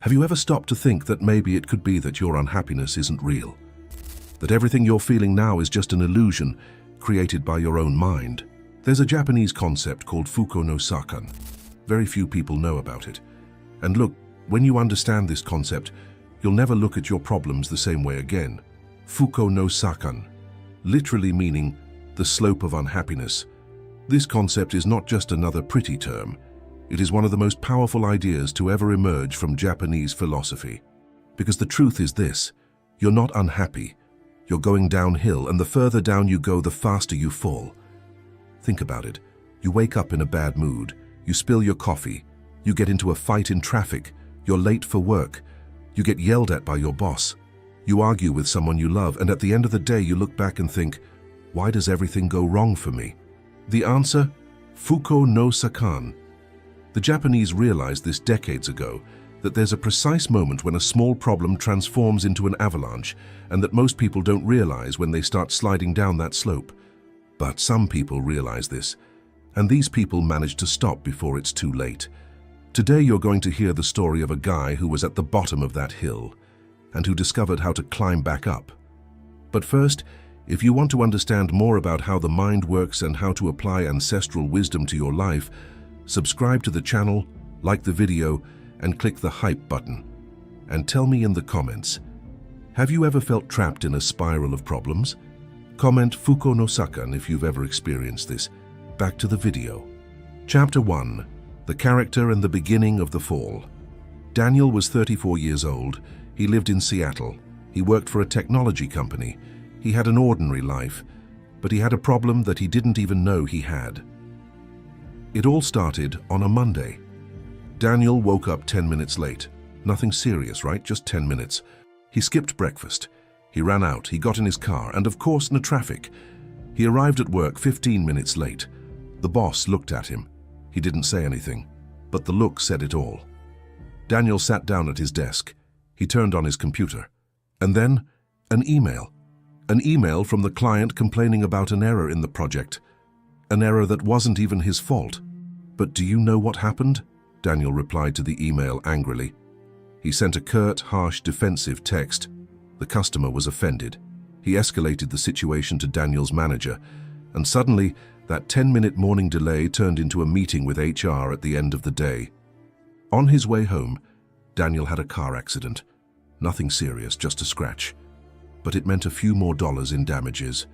Have you ever stopped to think that maybe it could be that your unhappiness isn't real? That everything you're feeling now is just an illusion created by your own mind? There's a Japanese concept called Fukō no Sakan. Very few people know about it. And look, when you understand this concept, you'll never look at your problems the same way again. Fukō no Sakan, literally meaning the slope of unhappiness. This concept is not just another pretty term. It is one of the most powerful ideas to ever emerge from Japanese philosophy. Because the truth is this: you're not unhappy. You're going downhill, and the further down you go, the faster you fall. Think about it. You wake up in a bad mood. You spill your coffee. You get into a fight in traffic. You're late for work. You get yelled at by your boss. You argue with someone you love, and at the end of the day you look back and think, why does everything go wrong for me? The answer? Fukō no Sakan. The Japanese realized this decades ago, that there's a precise moment when a small problem transforms into an avalanche, and that most people don't realize when they start sliding down that slope. But some people realize this, and these people manage to stop before it's too late. Today you're going to hear the story of a guy who was at the bottom of that hill, and who discovered how to climb back up. But first, if you want to understand more about how the mind works and how to apply ancestral wisdom to your life, subscribe to the channel, like the video, and click the hype button. And tell me in the comments, have you ever felt trapped in a spiral of problems? Comment Fukō no Sakan if you've ever experienced this. Back to the video. Chapter 1. The Character and the Beginning of the Fall. Daniel was 34 years old. He lived in Seattle. He worked for a technology company. He had an ordinary life, but he had a problem that he didn't even know he had. It all started on a Monday. Daniel woke up 10 minutes late. Nothing serious, right? Just 10 minutes. He skipped breakfast. He ran out, he got in his car, and of course in the traffic. He arrived at work 15 minutes late. The boss looked at him. He didn't say anything, but the look said it all. Daniel sat down at his desk. He turned on his computer. And then, an email. An email from the client complaining about an error in the project. An error that wasn't even his fault. But do you know what happened? Daniel replied to the email angrily. He sent a curt, harsh, defensive text. The customer was offended. He escalated the situation to Daniel's manager, and suddenly, that 10-minute morning delay turned into a meeting with HR at the end of the day. On his way home, Daniel had a car accident. Nothing serious, just a scratch. But it meant a few more dollars in damages.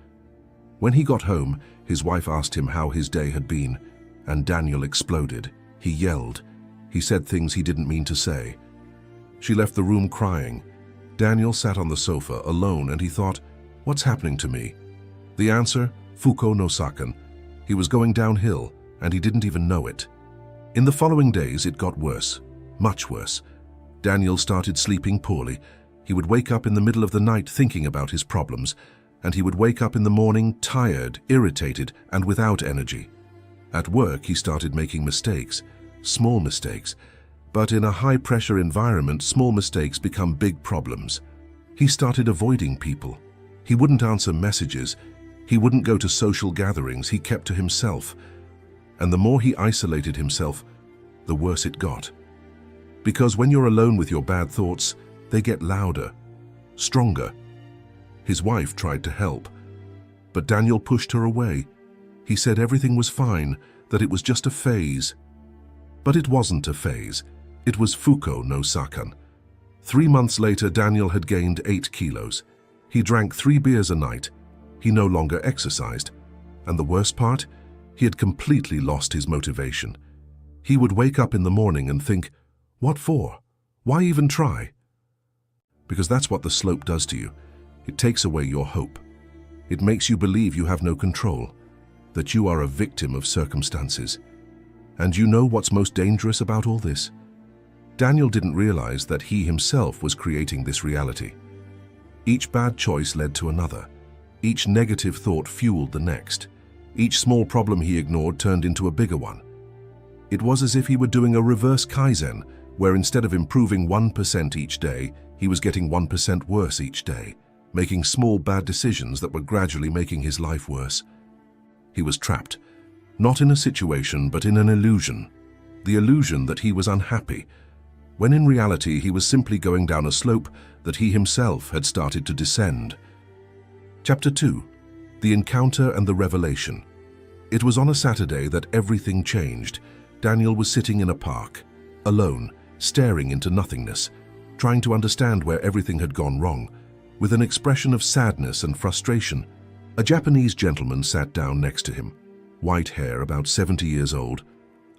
When he got home, his wife asked him how his day had been, and Daniel exploded. He yelled. He said things he didn't mean to say. She left the room crying. Daniel sat on the sofa alone, and he thought, what's happening to me? The answer? Fukō no Sakan. He was going downhill, and he didn't even know it. In the following days, it got worse, much worse. Daniel started sleeping poorly. He would wake up in the middle of the night thinking about his problems, and he would wake up in the morning tired, irritated, and without energy. At work, he started making mistakes, small mistakes. But in a high-pressure environment, small mistakes become big problems. He started avoiding people. He wouldn't answer messages. He wouldn't go to social gatherings. He kept to himself. And the more he isolated himself, the worse it got. Because when you're alone with your bad thoughts, they get louder, stronger. His wife tried to help, but Daniel pushed her away. He said everything was fine, that it was just a phase. But it wasn't a phase. It was Fukō no Sakan. 3 months later, Daniel had gained 8 kilos. He drank 3 beers a night. He no longer exercised. And the worst part? He had completely lost his motivation. He would wake up in the morning and think, what for? Why even try? Because that's what the slope does to you. It takes away your hope. It makes you believe you have no control, that you are a victim of circumstances. And you know what's most dangerous about all this? Daniel didn't realize that he himself was creating this reality. Each bad choice led to another. Each negative thought fueled the next. Each small problem he ignored turned into a bigger one. It was as if he were doing a reverse Kaizen, where instead of improving 1% each day, he was getting 1% worse each day, making small bad decisions that were gradually making his life worse. He was trapped, not in a situation but in an illusion. The illusion that he was unhappy, when in reality he was simply going down a slope that he himself had started to descend. Chapter 2. The Encounter and the Revelation. It was on a Saturday that everything changed. Daniel was sitting in a park, alone, staring into nothingness, trying to understand where everything had gone wrong. With an expression of sadness and frustration, a Japanese gentleman sat down next to him. White hair, about 70 years old,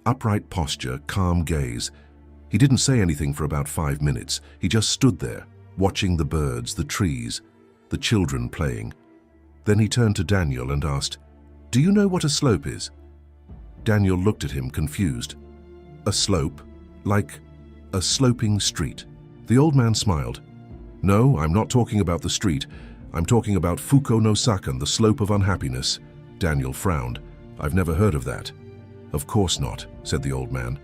upright posture, calm gaze. He didn't say anything for about 5 minutes. He just stood there, watching the birds, the trees, the children playing. Then he turned to Daniel and asked, "Do you know what a slope is?" Daniel looked at him, confused. "A slope? Like a sloping street?" The old man smiled. "No, I'm not talking about the street. I'm talking about Fukō no Sakan, the slope of unhappiness." Daniel frowned. "I've never heard of that." "Of course not," said the old man.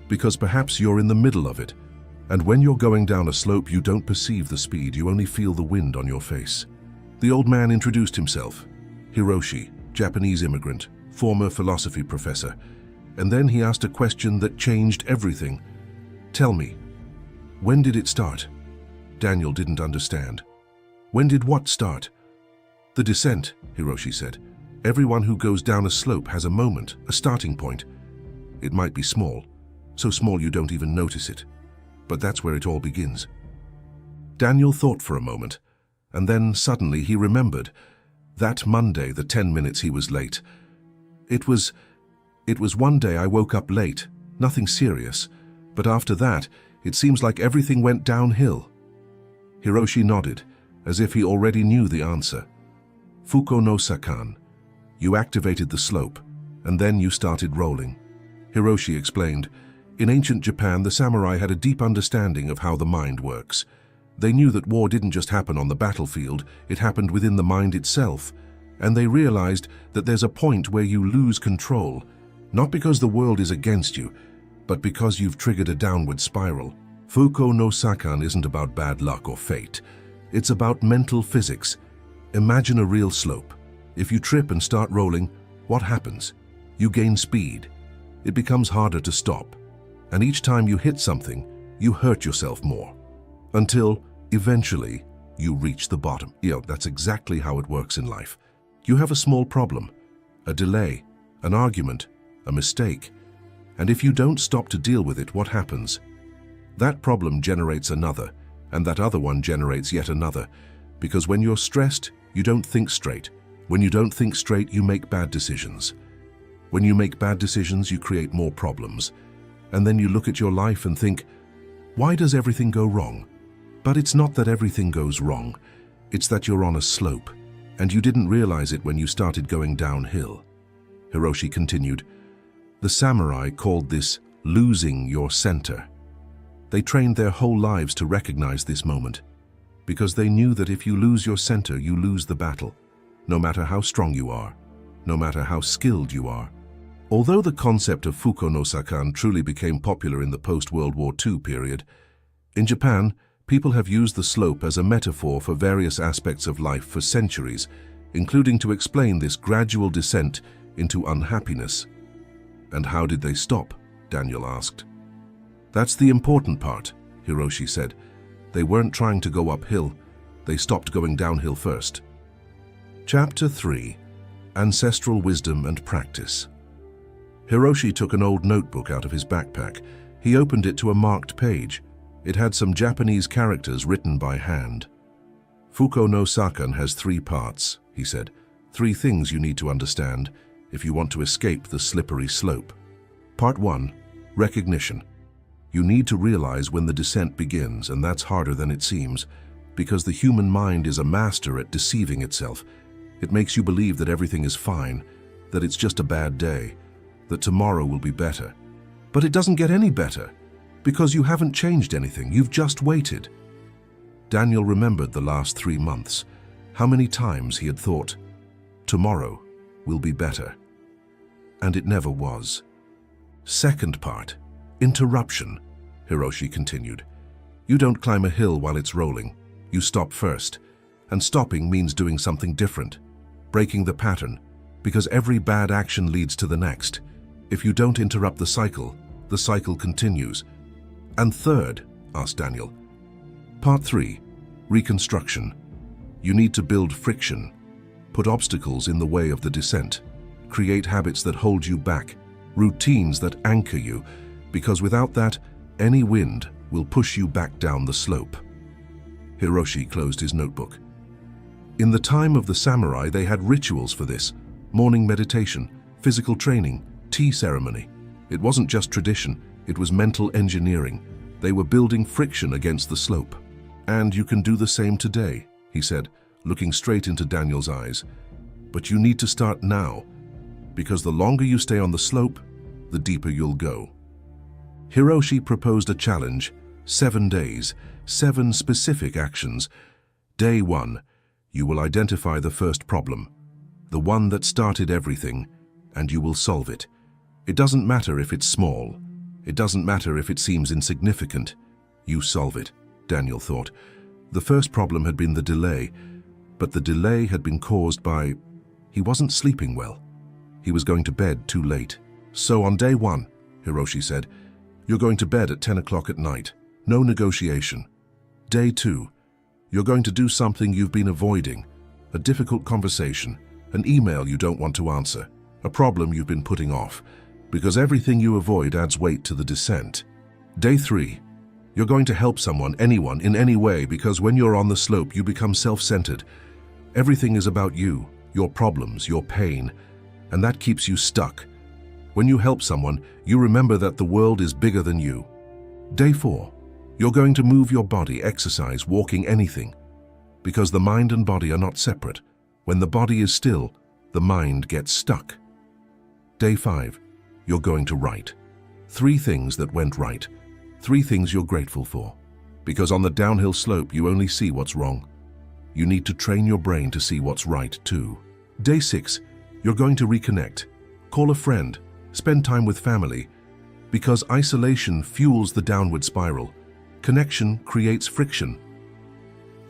"Because perhaps you're in the middle of it. And when you're going down a slope, you don't perceive the speed, you only feel the wind on your face." The old man introduced himself. Hiroshi, Japanese immigrant, former philosophy professor. And then he asked a question that changed everything. "Tell me, when did it start?" Daniel didn't understand. "When did what start?" "The descent," Hiroshi said. "Everyone who goes down a slope has a moment, a starting point. It might be small, so small you don't even notice it. But that's where it all begins." Daniel thought for a moment, and then suddenly he remembered. That Monday, the 10 minutes he was late. It was one day I woke up late, nothing serious. But after that, it seems like everything went downhill. Hiroshi nodded, as if he already knew the answer. "Fukō no Sakan. You activated the slope, and then you started rolling." Hiroshi explained. In ancient Japan, the samurai had a deep understanding of how the mind works. They knew that war didn't just happen on the battlefield, it happened within the mind itself. And they realized that there's a point where you lose control, not because the world is against you, but because you've triggered a downward spiral. Fukō no Sakan isn't about bad luck or fate. It's about mental physics. Imagine a real slope. If you trip and start rolling, what happens? You gain speed. It becomes harder to stop. And each time you hit something, you hurt yourself more. Until, eventually, you reach the bottom. That's exactly how it works in life. You have a small problem, a delay, an argument, a mistake. And if you don't stop to deal with it, what happens? That problem generates another, and that other one generates yet another. Because when you're stressed, you don't think straight. When you don't think straight, you make bad decisions. When you make bad decisions, you create more problems. And then you look at your life and think, why does everything go wrong? But it's not that everything goes wrong. It's that you're on a slope, and you didn't realize it when you started going downhill. Hiroshi continued, the samurai called this losing your center. They trained their whole lives to recognize this moment, because they knew that if you lose your center, you lose the battle. No matter how strong you are, no matter how skilled you are. Although the concept of Fukō no Sakan truly became popular in the post-World War II period, in Japan, people have used the slope as a metaphor for various aspects of life for centuries, including to explain this gradual descent into unhappiness. And how did they stop? Daniel asked. That's the important part, Hiroshi said. They weren't trying to go uphill, they stopped going downhill first. Chapter 3. Ancestral Wisdom and Practice. Hiroshi took an old notebook out of his backpack. He opened it to a marked page. It had some Japanese characters written by hand. Fukō no Sakan has 3 parts, he said. 3 things you need to understand if you want to escape the slippery slope. Part 1. Recognition. You need to realize when the descent begins, and that's harder than it seems, because the human mind is a master at deceiving itself. It makes you believe that everything is fine, that it's just a bad day, that tomorrow will be better. But it doesn't get any better, because you haven't changed anything, you've just waited. Daniel remembered the last 3 months, how many times he had thought, tomorrow will be better. And it never was. Second part, interruption, Hiroshi continued. You don't climb a hill while it's rolling, you stop first. And stopping means doing something different, breaking the pattern, because every bad action leads to the next. If you don't interrupt the cycle continues. And third, asked Daniel. Part 3. Reconstruction. You need to build friction, put obstacles in the way of the descent, create habits that hold you back, routines that anchor you, because without that, any wind will push you back down the slope. Hiroshi closed his notebook. In the time of the samurai, they had rituals for this: morning meditation, physical training, tea ceremony. It wasn't just tradition, it was mental engineering. They were building friction against the slope. And you can do the same today, he said, looking straight into Daniel's eyes. But you need to start now, because the longer you stay on the slope, the deeper you'll go. Hiroshi proposed a challenge: 7 days, 7 specific actions. Day 1, you will identify the first problem, the one that started everything, and you will solve it. It doesn't matter if it's small. It doesn't matter if it seems insignificant. You solve it, Daniel thought. The first problem had been the delay, but the delay had been caused by... He wasn't sleeping well. He was going to bed too late. So on day 1, Hiroshi said, you're going to bed at 10 o'clock at night. No negotiation. Day 2, you're going to do something you've been avoiding, a difficult conversation, an email you don't want to answer, a problem you've been putting off, because everything you avoid adds weight to the descent. Day 3, you're going to help someone, anyone, in any way, because when you're on the slope, you become self-centered. Everything is about you, your problems, your pain, and that keeps you stuck. When you help someone, you remember that the world is bigger than you. Day 4, you're going to move your body, exercise, walking, anything, because the mind and body are not separate. When the body is still, the mind gets stuck. Day 5, you're going to write 3 things that went right, 3 things you're grateful for, because on the downhill slope you only see what's wrong. You need to train your brain to see what's right too. Day 6, you're going to reconnect, call a friend, spend time with family, because isolation fuels the downward spiral. Connection creates friction.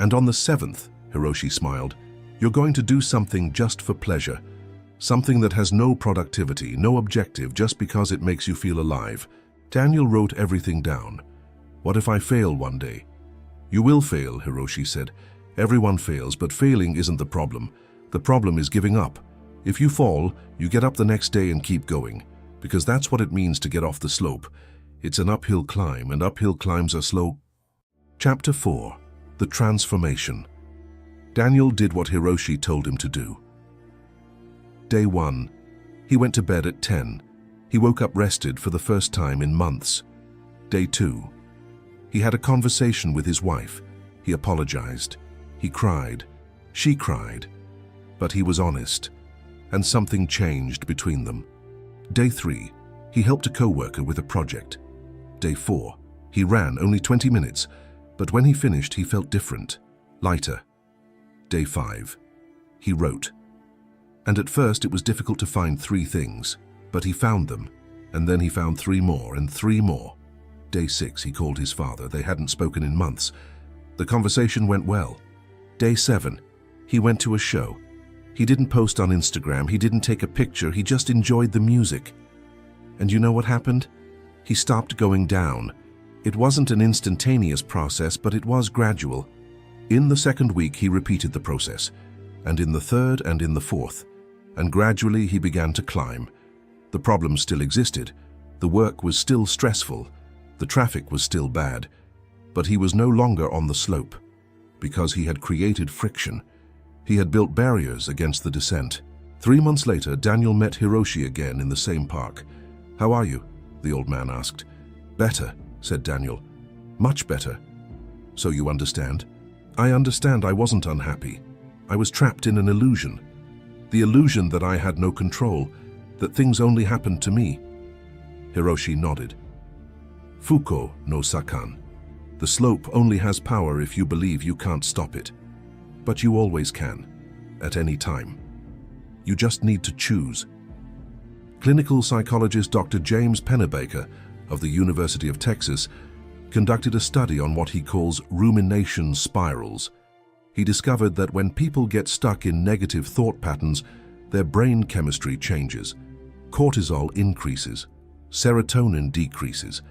And on the 7th, Hiroshi smiled, you're going to do something just for pleasure, something that has no productivity, no objective, just because it makes you feel alive. Daniel wrote everything down. What if I fail one day? You will fail, Hiroshi said. Everyone fails, but failing isn't the problem. The problem is giving up. If you fall, you get up the next day and keep going, because that's what it means to get off the slope. It's an uphill climb, and uphill climbs are slow. Chapter 4. The Transformation. Daniel did what Hiroshi told him to do. Day 1. He went to bed at 10. He woke up rested for the first time in months. Day 2. He had a conversation with his wife. He apologized. He cried. She cried. But he was honest, and something changed between them. Day 3. He helped a co-worker with a project. Day 4. He ran only 20 minutes, but when he finished, he felt different, lighter. Day 5. He wrote. And at first, it was difficult to find 3 things, but he found them, and then he found 3 more and 3 more. Day 6, he called his father. They hadn't spoken in months. The conversation went well. Day 7, he went to a show. He didn't post on Instagram, he didn't take a picture, he just enjoyed the music. And you know what happened? He stopped going down. It wasn't an instantaneous process, but it was gradual. In the 2nd week, he repeated the process, and in the 3rd and in the 4th, and gradually he began to climb. The problem still existed. The work was still stressful. The traffic was still bad. But he was no longer on the slope, because he had created friction. He had built barriers against the descent. 3 months later, Daniel met Hiroshi again in the same park. "How are you?" the old man asked. "Better," said Daniel. "Much better." "So you understand?" "I understand. I wasn't unhappy. I was trapped in an illusion. The illusion that I had no control, that things only happened to me." Hiroshi nodded. "Fukō no Sakan. The slope only has power if you believe you can't stop it. But you always can, at any time. You just need to choose." Clinical psychologist Dr. James Pennebaker of the University of Texas conducted a study on what he calls rumination spirals. He discovered that when people get stuck in negative thought patterns, their brain chemistry changes. Cortisol increases, serotonin decreases,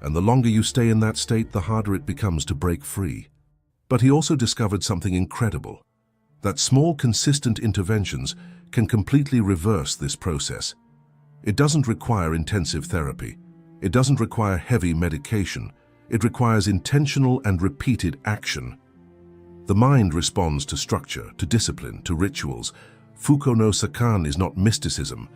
And the longer you stay in that state, the harder it becomes to break free. But he also discovered something incredible, that small, consistent interventions can completely reverse this process. It doesn't require intensive therapy. It doesn't require heavy medication. It requires intentional and repeated action. The mind responds to structure, to discipline, to rituals. Fukō no Sakan is not mysticism.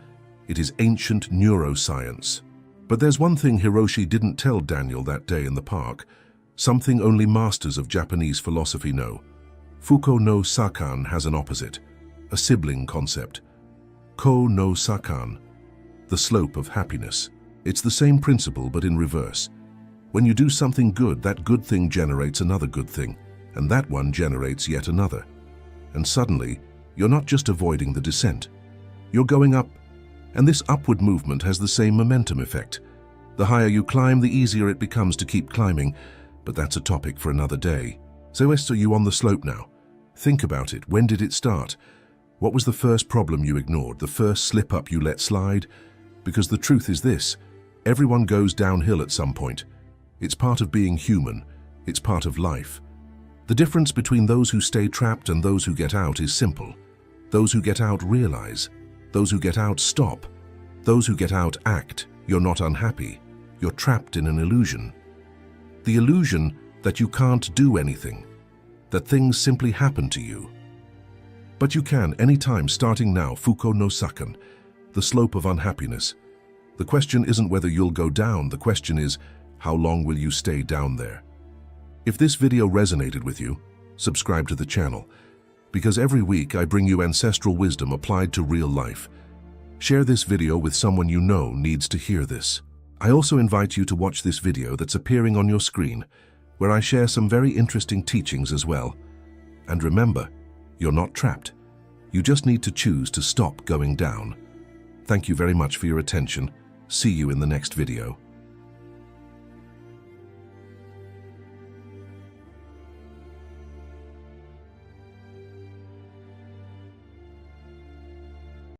It is ancient neuroscience. But there's one thing Hiroshi didn't tell Daniel that day in the park, something only masters of Japanese philosophy know. Fukō no Sakan has an opposite, a sibling concept. Ko no Sakan, the slope of happiness. It's the same principle but in reverse. When you do something good, that good thing generates another good thing, and that one generates yet another. And suddenly, you're not just avoiding the descent. You're going up, and this upward movement has the same momentum effect. The higher you climb, the easier it becomes to keep climbing, but that's a topic for another day. So are you on the slope now? Think about it. When did it start? What was the first problem you ignored, the first slip-up you let slide? Because the truth is this, everyone goes downhill at some point. It's part of being human. It's part of life. The difference between those who stay trapped and those who get out is simple. Those who get out realize. Those who get out stop. Those who get out act. You're not unhappy. You're trapped in an illusion. The illusion that you can't do anything, that things simply happen to you. But you can, anytime, starting now. Fukō no Sakan, the slope of unhappiness. The question isn't whether you'll go down, the question is, how long will you stay down there? If this video resonated with you, subscribe to the channel, because every week I bring you ancestral wisdom applied to real life. Share this video with someone you know needs to hear this. I also invite you to watch this video that's appearing on your screen, where I share some very interesting teachings as well. And remember, you're not trapped. You just need to choose to stop going down. Thank you very much for your attention. See you in the next video.